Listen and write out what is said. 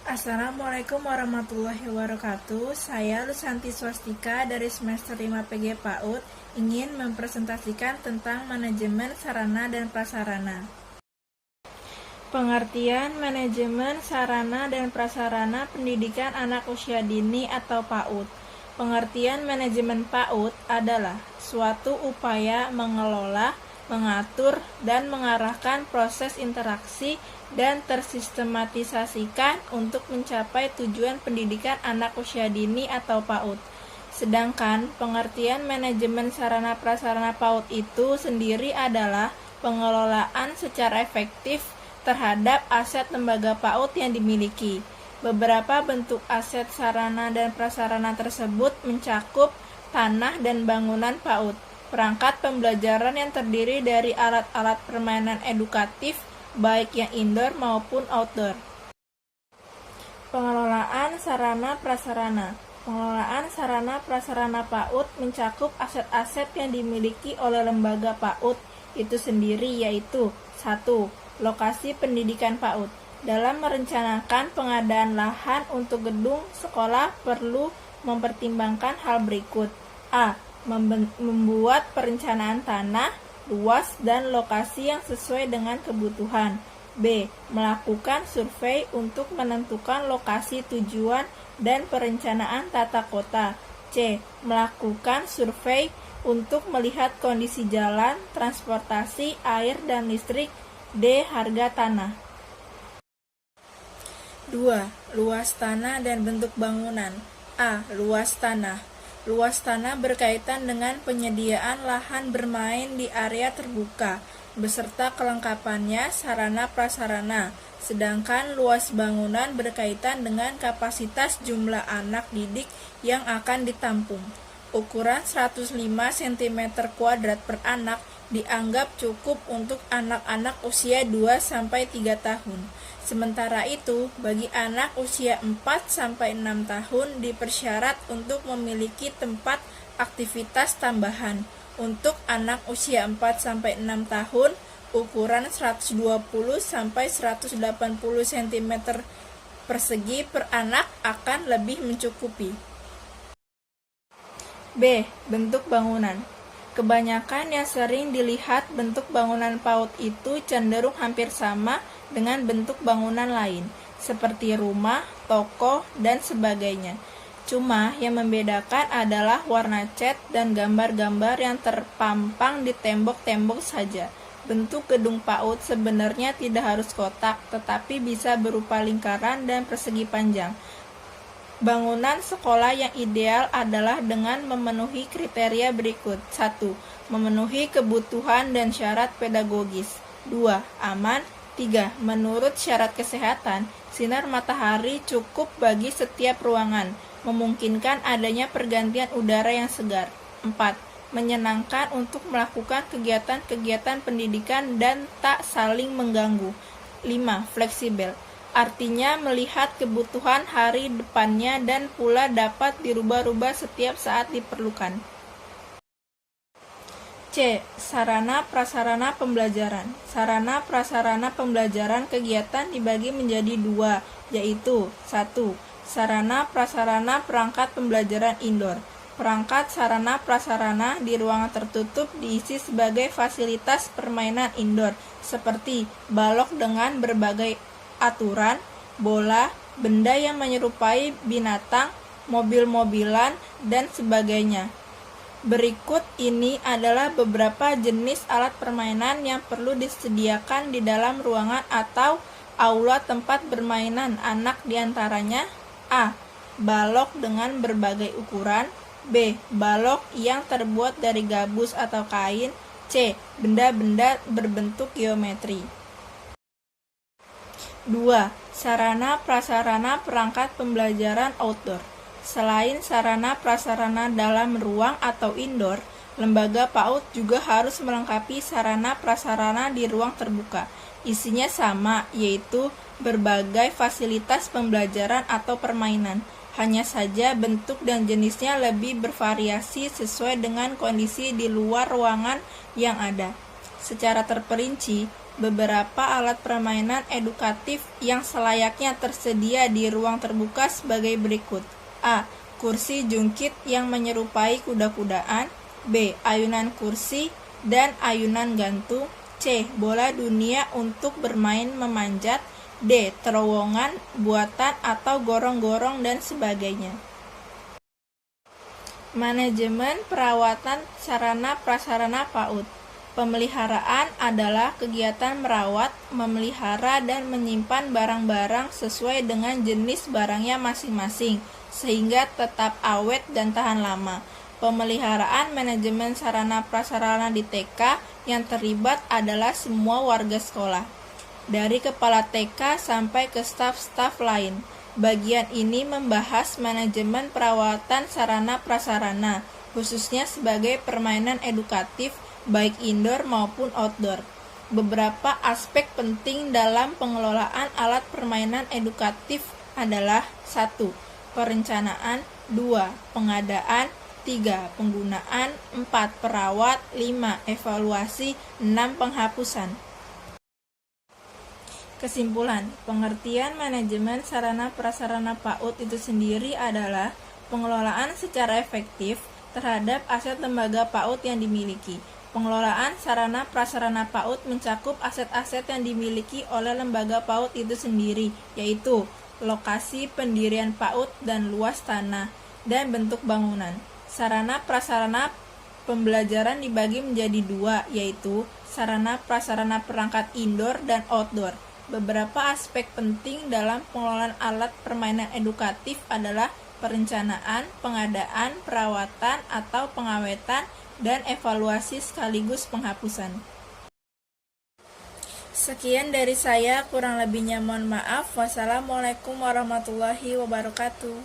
Assalamualaikum warahmatullahi wabarakatuh. Saya Lusanti Swastika dari semester 5 PG PAUD ingin mempresentasikan tentang manajemen sarana dan prasarana. Pengertian manajemen sarana dan prasarana pendidikan anak usia dini atau PAUD. Pengertian manajemen PAUD adalah suatu upaya mengelola, mengatur, dan mengarahkan proses interaksi dan tersistematisasikan untuk mencapai tujuan pendidikan anak usia dini atau PAUD. Sedangkan pengertian manajemen sarana prasarana PAUD itu sendiri adalah pengelolaan secara efektif terhadap aset lembaga PAUD yang dimiliki. Beberapa bentuk aset sarana dan prasarana tersebut mencakup tanah dan bangunan PAUD, perangkat pembelajaran yang terdiri dari alat-alat permainan edukatif, baik yang indoor maupun outdoor. Pengelolaan sarana prasarana. Pengelolaan sarana prasarana PAUD mencakup aset-aset yang dimiliki oleh lembaga PAUD itu sendiri, yaitu 1. Lokasi pendidikan PAUD. Dalam merencanakan pengadaan lahan untuk gedung sekolah perlu mempertimbangkan hal berikut. A. Membuat perencanaan tanah, luas, dan lokasi yang sesuai dengan kebutuhan. B. Melakukan survei untuk menentukan lokasi tujuan dan perencanaan tata kota. C. Melakukan survei untuk melihat kondisi jalan, transportasi, air, dan listrik. D. Harga tanah. 2. Luas tanah dan bentuk bangunan. A. Luas tanah. Luas tanah berkaitan dengan penyediaan lahan bermain di area terbuka, beserta kelengkapannya sarana prasarana. Sedangkan luas bangunan berkaitan dengan kapasitas jumlah anak didik yang akan ditampung. Ukuran 105 cm² per anak dianggap cukup untuk anak-anak usia 2-3 tahun. Sementara itu, bagi anak usia 4-6 tahun dipersyarat untuk memiliki tempat aktivitas tambahan. Untuk anak usia 4-6 tahun, ukuran 120-180 cm persegi per anak akan lebih mencukupi. B. Bentuk bangunan. Kebanyakan yang sering dilihat bentuk bangunan PAUD itu cenderung hampir sama dengan bentuk bangunan lain, seperti rumah, toko, dan sebagainya. Cuma yang membedakan adalah warna cat dan gambar-gambar yang terpampang di tembok-tembok saja. Bentuk gedung PAUD sebenarnya tidak harus kotak, tetapi bisa berupa lingkaran dan persegi panjang. Bangunan sekolah yang ideal adalah dengan memenuhi kriteria berikut. 1. Memenuhi kebutuhan dan syarat pedagogis. 2. Aman. 3. Menurut syarat kesehatan, sinar matahari cukup bagi setiap ruangan, memungkinkan adanya pergantian udara yang segar. 4. Menyenangkan untuk melakukan kegiatan-kegiatan pendidikan dan tak saling mengganggu. 5. Fleksibel. Artinya melihat kebutuhan hari depannya dan pula dapat dirubah-rubah setiap saat diperlukan. C. Sarana prasarana pembelajaran. Sarana prasarana pembelajaran kegiatan dibagi menjadi 2, yaitu 1. Sarana prasarana perangkat pembelajaran indoor. Perangkat sarana prasarana di ruangan tertutup diisi sebagai fasilitas permainan indoor, seperti balok dengan berbagai aturan, bola, benda yang menyerupai binatang, mobil-mobilan, dan sebagainya. Berikut ini adalah beberapa jenis alat permainan yang perlu disediakan di dalam ruangan atau aula tempat bermainan anak, diantaranya: A. Balok dengan berbagai ukuran. B. Balok yang terbuat dari gabus atau kain. C. Benda-benda berbentuk geometri. 2. Sarana prasarana perangkat pembelajaran outdoor. Selain sarana prasarana dalam ruang atau indoor, lembaga PAUD juga harus melengkapi sarana prasarana di ruang terbuka. Isinya sama, yaitu berbagai fasilitas pembelajaran atau permainan. Hanya saja bentuk dan jenisnya lebih bervariasi sesuai dengan kondisi di luar ruangan yang ada. Secara terperinci, beberapa alat permainan edukatif yang selayaknya tersedia di ruang terbuka sebagai berikut. A. Kursi jungkit yang menyerupai kuda-kudaan. B. Ayunan kursi dan ayunan gantung. C. Bola dunia untuk bermain memanjat. D. Terowongan, buatan atau gorong-gorong dan sebagainya. Manajemen perawatan sarana prasarana PAUD. Pemeliharaan adalah kegiatan merawat, memelihara, dan menyimpan barang-barang sesuai dengan jenis barangnya masing-masing, sehingga tetap awet dan tahan lama. Pemeliharaan manajemen sarana prasarana di TK yang terlibat adalah semua warga sekolah, dari kepala TK sampai ke staf-staf lain. Bagian ini membahas manajemen perawatan sarana prasarana, khususnya sebagai permainan edukatif, baik indoor maupun outdoor. Beberapa aspek penting dalam pengelolaan alat permainan edukatif adalah 1. Perencanaan. 2. Pengadaan. 3. Penggunaan. 4. Perawat. 5. Evaluasi. 6. Penghapusan. Kesimpulan, pengertian manajemen sarana prasarana PAUD itu sendiri adalah pengelolaan secara efektif terhadap aset lembaga PAUD yang dimiliki. Pengelolaan sarana prasarana PAUD mencakup aset-aset yang dimiliki oleh lembaga PAUD itu sendiri, yaitu lokasi pendirian PAUD dan luas tanah dan bentuk bangunan. Sarana prasarana pembelajaran dibagi menjadi 2, yaitu sarana prasarana perangkat indoor dan outdoor. Beberapa aspek penting dalam pengelolaan alat permainan edukatif adalah perencanaan, pengadaan, perawatan atau pengawetan, dan evaluasi sekaligus penghapusan. Sekian dari saya, kurang lebihnya mohon maaf. Wassalamualaikum warahmatullahi wabarakatuh.